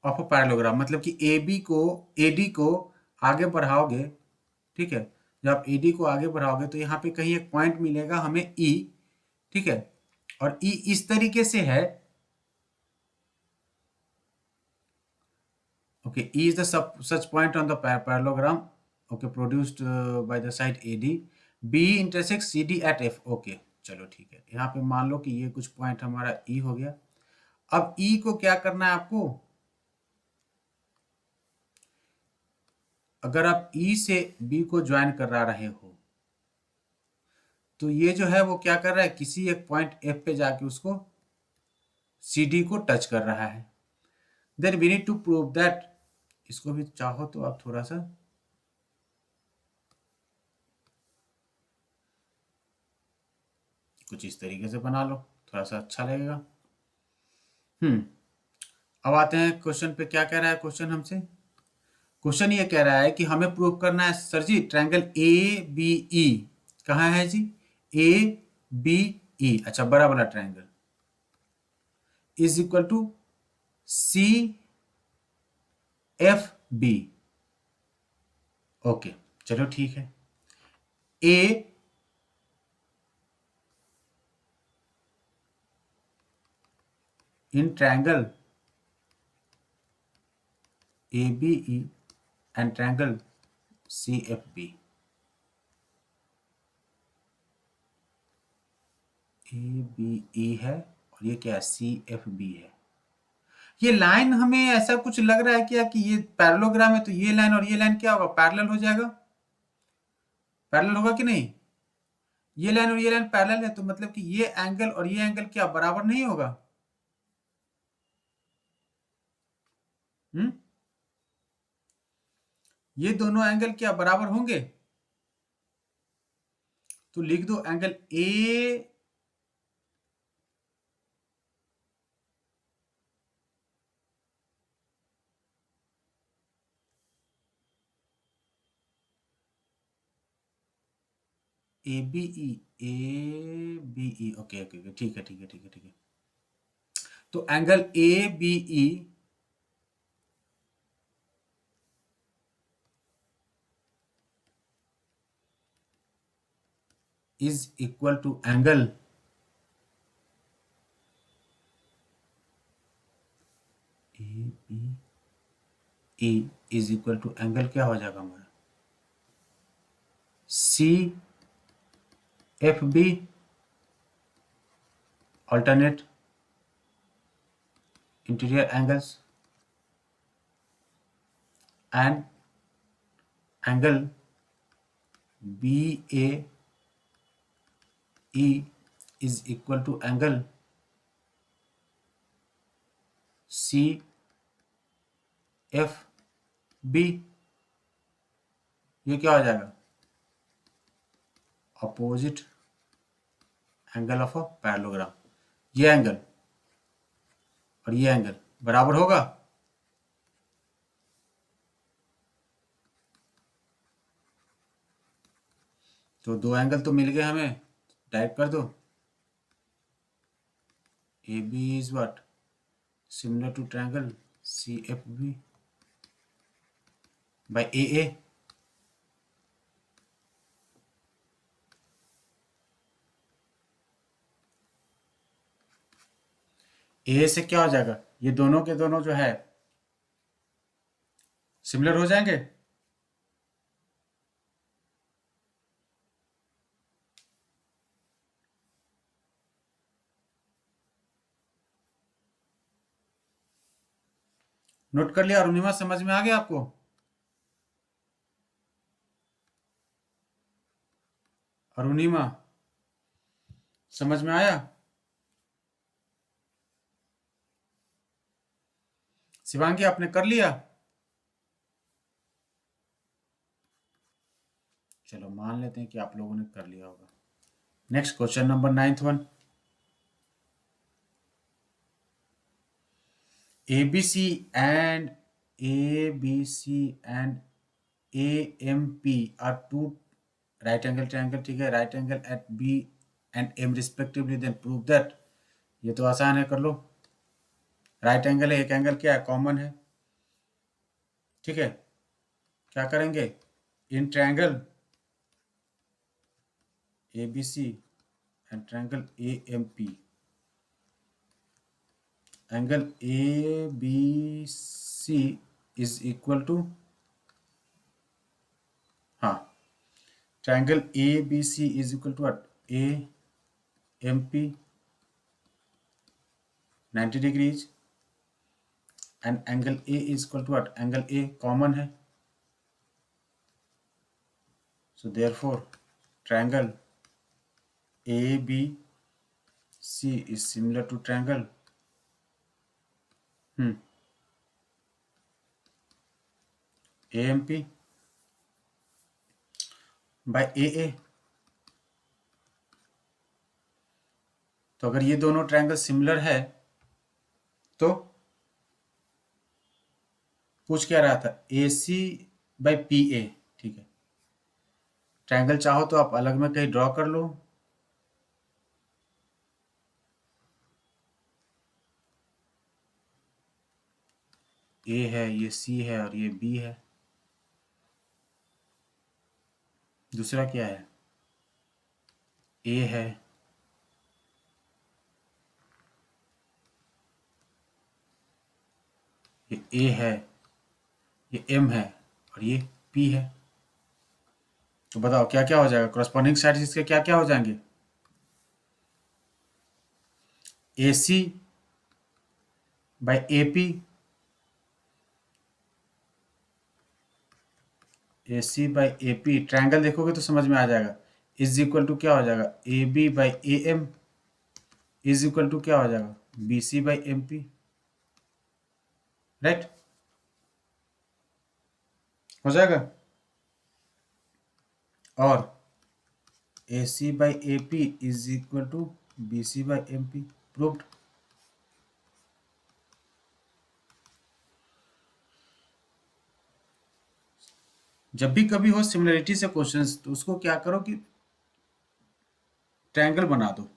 of a parallelogram, मतलब कि ए डी को आगे बढ़ाओगे। ठीक है, जब आप ए डी को आगे बढ़ाओगे तो यहाँ पे कहीं एक पॉइंट मिलेगा हमें ई। ठीक है, और ई इस तरीके से है। Okay, E is the such point on the parallelogram. Okay, produced by the side AD. B intersects CD at F. Okay, चलो ठीक है। यहाँ पे मान लो कि ये कुछ पॉइंट हमारा E हो गया। अब E को क्या करना है आपको? अगर आप E से B को ज्वाइन करा रहे हो तो ये जो है वो क्या कर रहा है, किसी एक पॉइंट F पे जाके उसको CD को टच कर रहा है। Then we need to prove that, इसको भी चाहो तो आप थोड़ा सा कुछ इस तरीके से बना लो, थोड़ा सा अच्छा लगेगा। अब आते हैं क्वेश्चन पे। क्या कह रहा है क्वेश्चन हमसे? क्वेश्चन ये कह रहा है कि हमें प्रूव करना है sir ji, triangle A B E कहाँ है जी? ए बी ई, अच्छा बड़ा वाला triangle, is equal to C F B. Okay चलो ठीक है। A in triangle A B E and triangle C F B. A B E है और ये क्या है? सी एफ बी है। ये लाइन हमें ऐसा कुछ लग रहा है क्या कि ये पैरेललोग्राम है, तो ये लाइन और ये लाइन क्या होगा? पैरेलल हो जाएगा। पैरेलल होगा कि नहीं? ये लाइन और ये लाइन पैरेलल है तो मतलब कि ये एंगल और ये एंगल क्या बराबर नहीं होगा? हम्म, ये दोनों एंगल क्या बराबर होंगे? तो लिख दो angle A B E, A B E. Okay okay okay, ठीक है ठीक है ठीक है ठीक है। तो angle A B E is equal to angle A B E is equal to angle क्या हो जाएगा हमारा? C F B alternate interior angles and angle BAE is equal to angle CFB। ये क्या हो जाएगा? Opposite angle of a parallelogram. ये angle और ये एंगल बराबर होगा। तो दो एंगल तो मिल गए हमें, टाइप कर दो। A B is what? Similar to triangle C F B by A A. A से क्या हो जाएगा, ये दोनों के दोनों जो है सिमिलर हो जाएंगे। नोट कर लिया अरुणिमा, समझ में आ गया आपको? अरुणिमा, समझ में आया? शिवांगी, आपने कर लिया? चलो मान लेते हैं कि आप लोगों ने कर लिया होगा। Next question number 9th one. ABC and ABC and AMP are two right angle triangle, ठीक है, right angle at B and M respectively, then prove that। ये तो आसान है, कर लो। राइट एंगल है, एक एंगल क्या है, कॉमन है, ठीक है। क्या करेंगे, in triangle ABC and triangle AMP, angle ABC is equal to, हाँ, triangle ABC is equal to what, AMP 90 degrees and angle A is equal to what, angle A common है, so therefore triangle ABC is similar to triangle AMP by AA। तो अगर ये दोनों triangle similar है तो पूछ क्या रहा था, AC बाई PA, ठीक है। ट्रायंगल चाहो तो आप अलग में कहीं ड्रॉ कर लो, A है, ये C है और ये B है। दूसरा क्या है, A है, ये A है, ये M है और ये P है। तो बताओ क्या क्या हो जाएगा, कॉरस्पॉन्डिंग साइड इसके क्या क्या हो जाएंगे, AC by AP, AC by AP, triangle देखोगे तो समझ में आ जाएगा, इज इक्वल टू क्या हो जाएगा, AB by AM is equal to क्या हो जाएगा, BC बाई MP, राइट, हो जाएगा। और AC by AP is equal to BC by MP, proved. जब भी कभी हो सिमिलरिटी से क्वेश्चंस, तो उसको क्या करो कि ट्रायंगल बना दो,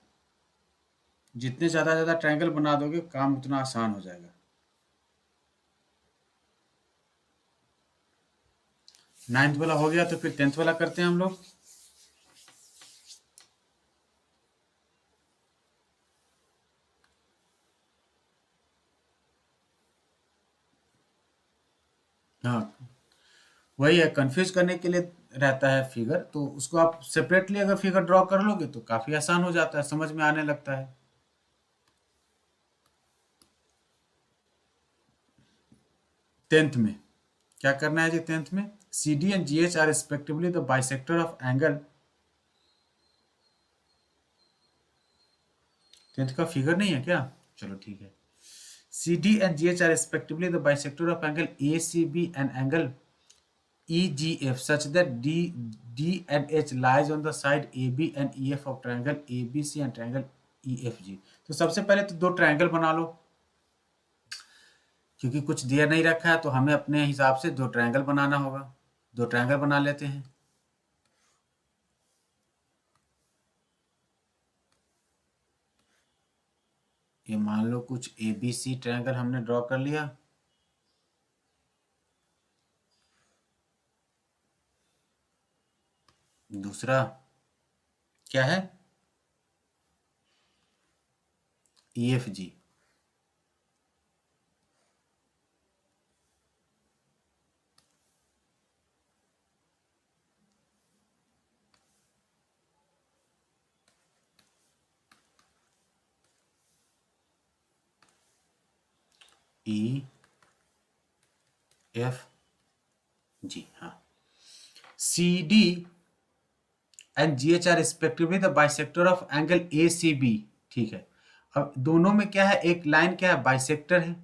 जितने ज़्यादा ट्रायंगल बना दोगे काम उतना आसान हो जाएगा। नाइन्थ वाला हो गया, तो फिर 10th वाला करते हैं हम लोग। हाँ, वही है, कंफ्यूज करने के लिए रहता है फिगर, तो उसको आप सेपरेटली अगर फिगर ड्रॉ कर लोगे तो काफ़ी आसान हो जाता है, समझ में आने लगता है। टेंथ में क्या करना है जी, टेंथ में CD and GH are respectively the bisector of angle. Tenth का फिगर नहीं है क्या, चलो ठीक है। CD and GH are respectively the bisector of angle ACB and angle EGF such that D and H lies on the side AB and EF of triangle ABC and triangle EFG। तो सबसे पहले तो दो triangle बना लो, क्योंकि कुछ दिया नहीं रखा है तो हमें अपने हिसाब से दो ट्रायंगल बनाना होगा। दो ट्रायंगल बना लेते हैं। ये मान लो कुछ ABC ट्रायंगल हमने ड्रॉ कर लिया, दूसरा क्या है, EFG। ई एफ जी, हाँ, C D and G H are respectively the bisector of angle A C B. ठीक है, अब दोनों में क्या है, एक लाइन क्या है, बाइसेक्टर है।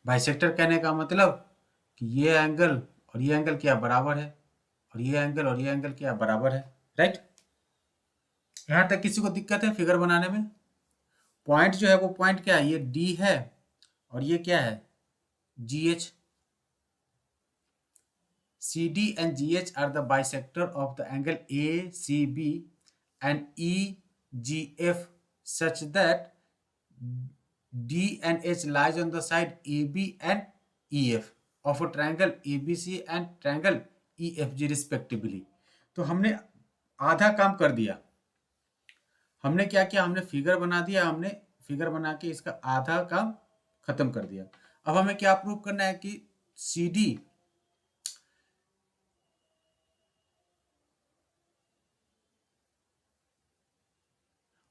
बाइसेक्टर कहने का मतलब कि ये एंगल और ये एंगल क्या बराबर है, और ये एंगल और ये एंगल क्या बराबर है, राइट। यहां तक किसी को दिक्कत है फिगर बनाने में? पॉइंट जो है वो पॉइंट क्या है, ये डी है और ये क्या है, जी H. CD and GH are the bisector of the angle ACB and EGF such that D and H lies on the side AB and EF of a triangle ABC and triangle EFG respectively। तो हमने आधा काम कर दिया। हमने क्या किया, हमने फिगर बना दिया, हमने फिगर बना के इसका आधा काम खत्म कर दिया। अब हमें क्या प्रूव करना है कि CD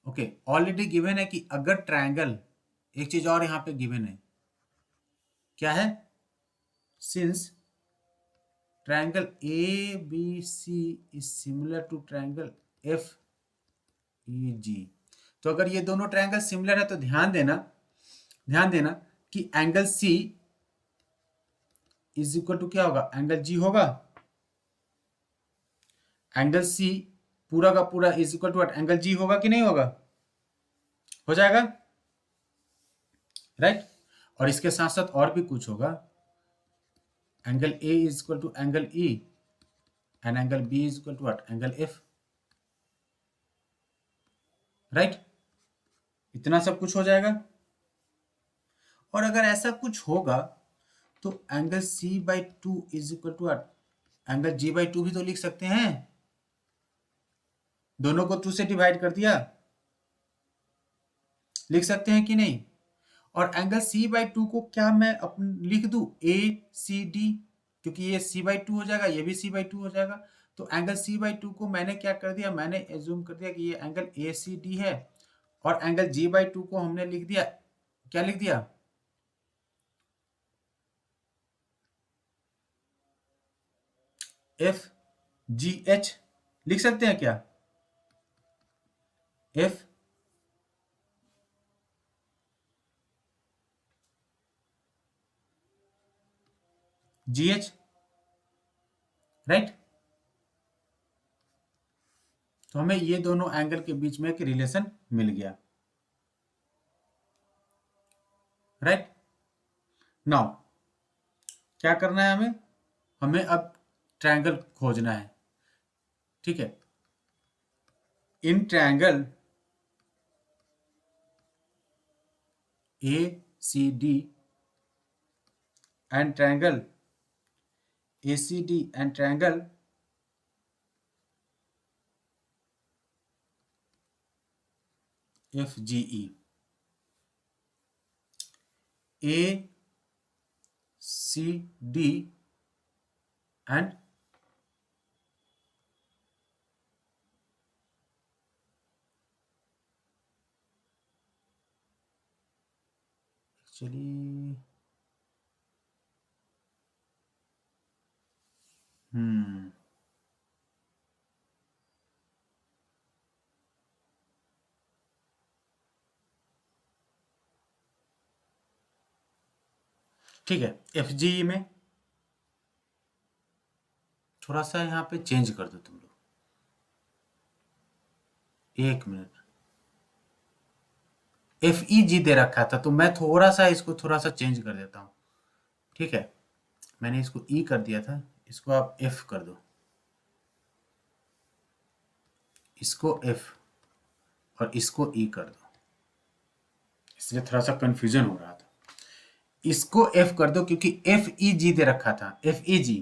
ओके ऑलरेडी गिवन है कि अगर ट्रायंगल, एक चीज और यहां पे गिवन है, क्या है, since triangle A B C is similar to triangle F E G. तो अगर ये दोनों ट्रायंगल सिमिलर है तो ध्यान देना कि angle C is equal to क्या होगा, एंगल जी होगा। एंगल सी पूरा का पूरा is equal to angle G होगा कि नहीं होगा, हो जाएगा, राइट। और इसके साथ साथ और भी कुछ होगा, angle A is equal to angle E and angle B is equal to what, angle F, right. इतना सब कुछ हो जाएगा। और अगर ऐसा कुछ होगा तो angle C by two is equal to what, angle G by two भी तो लिख सकते हैं। दोनों को टू से डिवाइड कर दिया, लिख सकते हैं कि नहीं। और एंगल सी बाई टू को क्या मैं लिख दूं, ए सी डी, क्योंकि ये सी बाई टू हो जाएगा, ये भी सी बाई टू हो जाएगा। तो एंगल सी बाई टू को मैंने क्या कर दिया, मैंने एज्यूम कर दिया कि ये एंगल ए सी डी है। और एंगल जी बाई टू को हमने लिख दिया, क्या लिख दिया, एफ जी एच लिख सकते हैं क्या, एफ जी एच, राइट। तो हमें ये दोनों एंगल के बीच में एक रिलेशन मिल गया, राइट। नाउ क्या करना है हमें, हमें अब ट्रायंगल खोजना है, ठीक है। In triangle A C D and triangle A C D and triangle F G E, A C D and actually ठीक है, एफ जी ई में थोड़ा सा यहाँ पे चेंज कर दो तुम लोग, एक मिनट। एफ ई जी दे रखा था तो मैं थोड़ा सा इसको थोड़ा सा चेंज कर देता हूँ, ठीक है। मैंने इसको ई कर दिया था, इसको आप एफ कर दो, इसको एफ और इसको ई कर दो, इसलिए थोड़ा सा कंफ्यूजन हो रहा था। इसको एफ कर दो क्योंकि एफ ई जी दे रखा था, एफ ई जी,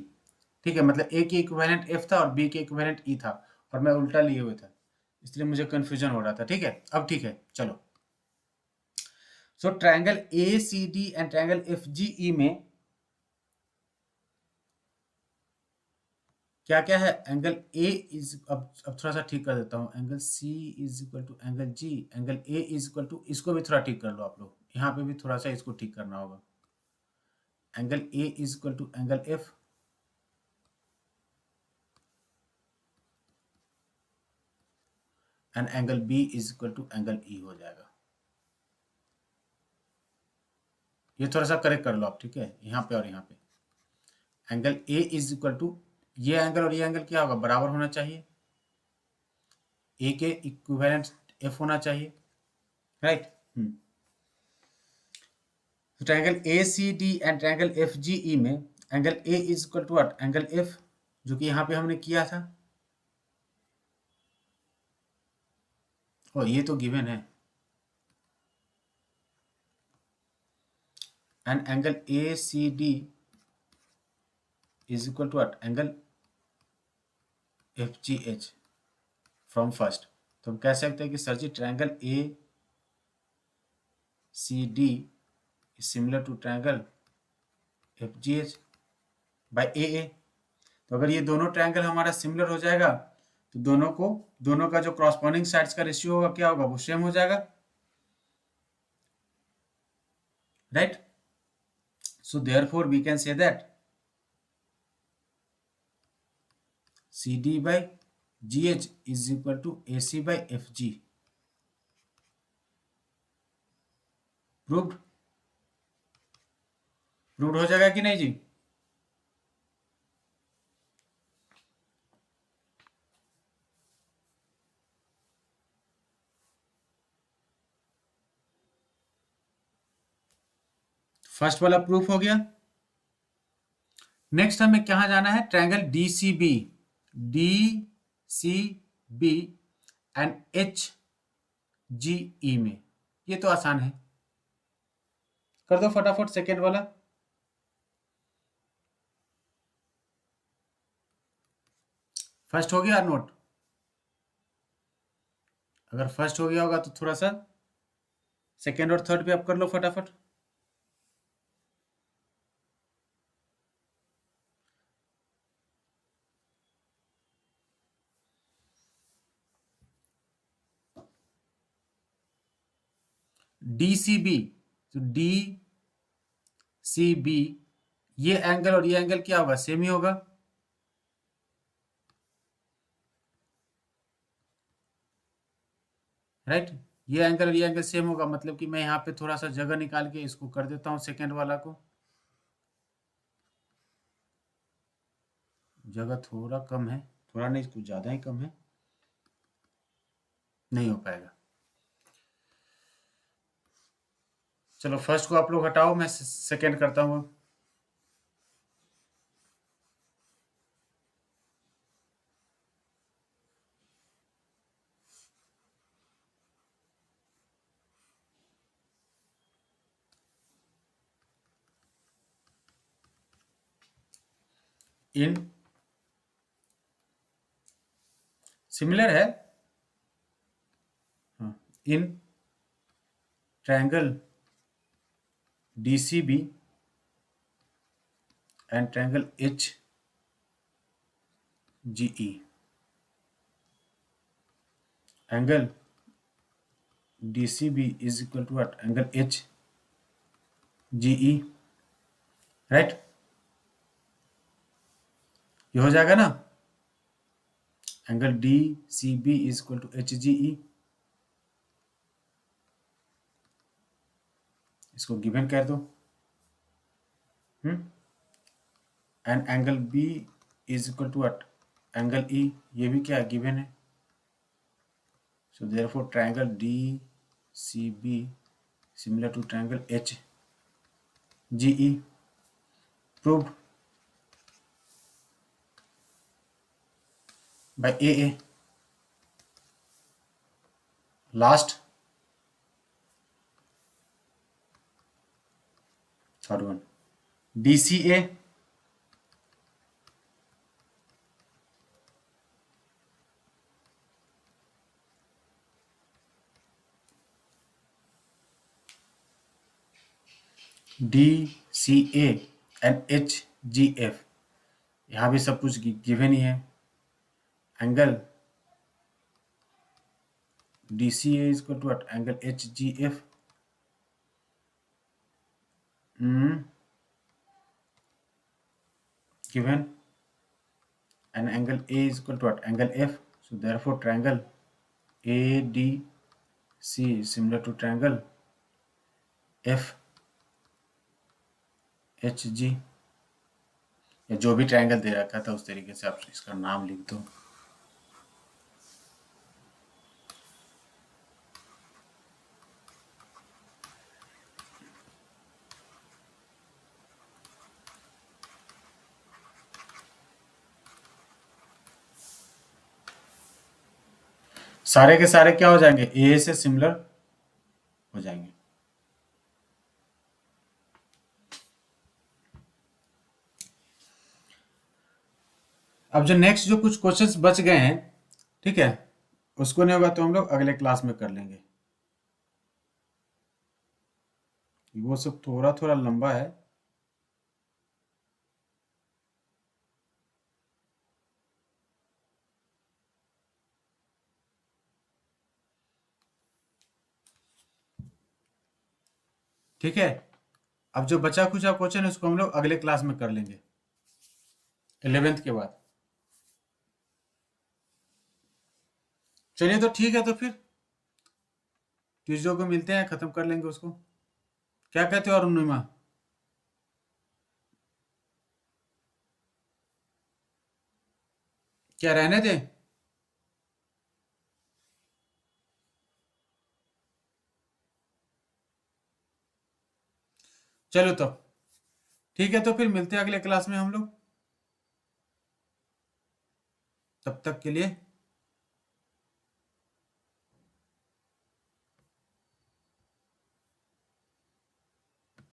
ठीक है। मतलब ए की इक्विवेलेंट एफ था और बी के इक्विवेलेंट ई था, और मैं उल्टा लिए हुए था, इसलिए मुझे कंफ्यूजन हो रहा था, ठीक है। अब ठीक है, चलो। So triangle A C D and triangle F G E में क्या क्या है, एंगल ए इज, अब थोड़ा सा ठीक कर देता हूँ, angle C is equal to angle G, angle A is equal to, इसको भी थोड़ा ठीक कर लो आप लोग, यहाँ पे भी थोड़ा सा इसको ठीक करना होगा, angle A is equal to angle F, and angle B is equal to angle E हो जाएगा। ये थोड़ा सा करेक्ट कर लो आप, ठीक है, यहाँ पे और यहाँ पे angle A is equal to, ये एंगल और ये एंगल क्या होगा, बराबर होना चाहिए, ए के इक्विवेलेंट एफ होना चाहिए, right. Triangle A C D and triangle F G E में angle A is equal to what, angle F, जो कि यहाँ पे हमने किया था, और ये तो गिवन है, and angle A C D is equal to what, angle F G H from first. तो हम कह सकते हैं कि sir ji triangle A C D is similar to triangle F G H by A A. तो अगर ये दोनों ट्रायंगल हमारा सिमिलर हो जाएगा तो दोनों का जो क्रॉसपॉन्डिंग साइड्स का रेशियो होगा क्या होगा, वो सेम हो जाएगा, right. So therefore we can say that C D by G H is equal to A C by F G. Proved, proved हो जाएगा कि नहीं जी? फर्स्ट वाला प्रूफ हो गया। नेक्स्ट हमें कहाँ जाना है, triangle D C B, D C B and H G E में। ये तो आसान है, कर दो फटाफट सेकेंड वाला। फर्स्ट हो गया नोट? अगर फर्स्ट हो गया होगा तो थोड़ा सा सेकेंड और थर्ड भी आप कर लो फटाफट। डी सी बी, तो डी सी बी, ये एंगल और ये एंगल क्या होगा, सेम ही होगा, राइट। ये एंगल और ये एंगल सेम होगा, मतलब कि मैं यहाँ पे थोड़ा सा जगह निकाल के इसको कर देता हूँ सेकेंड वाला को, जगह थोड़ा कम है, थोड़ा नहीं कुछ ज़्यादा ही कम है, नहीं हो पाएगा। चलो फर्स्ट को आप लोग हटाओ, मैं सेकेंड करता हूँ। इन सिमिलर है, हाँ, in triangle D C B and triangle H G E, angle D C B is equal to what, angle H G E, right. ये हो जाएगा ना, angle D C B is equal to H G E, इसको given कर दो, and angle B is equal to what, angle E, ये भी क्या गिवन है। So therefore triangle D C B similar to triangle H G E, proved by A A. Last third one, D C A D C A and H G F, यहाँ भी सब कुछ given ही है। Angle DCA is equal to what, angle HGF given, and angle A is equal to what, angle F. So therefore triangle ADC is similar to triangle FHG, या जो भी triangle दे रखा था उस तरीके से आप इसका नाम लिख दो। सारे के सारे क्या हो जाएंगे, ए से सिमिलर हो जाएंगे। अब जो नेक्स्ट जो कुछ क्वेश्चंस बच गए हैं, ठीक है, उसको नहीं होगा तो हम लोग अगले क्लास में कर लेंगे। वो सब थोड़ा थोड़ा लंबा है। ठीक है, अब जो बचा कुछ क्वेश्चन है उसको हम लोग अगले क्लास में कर लेंगे, 11th के बाद। चलिए तो ठीक है, तो फिर ट्यूसडे को मिलते हैं, खत्म कर लेंगे उसको। क्या कहते हो अरुणिमा? क्या रहने दें? चलो तो ठीक है, तो फिर मिलते हैं अगले क्लास में हम लोग। तब तक के लिए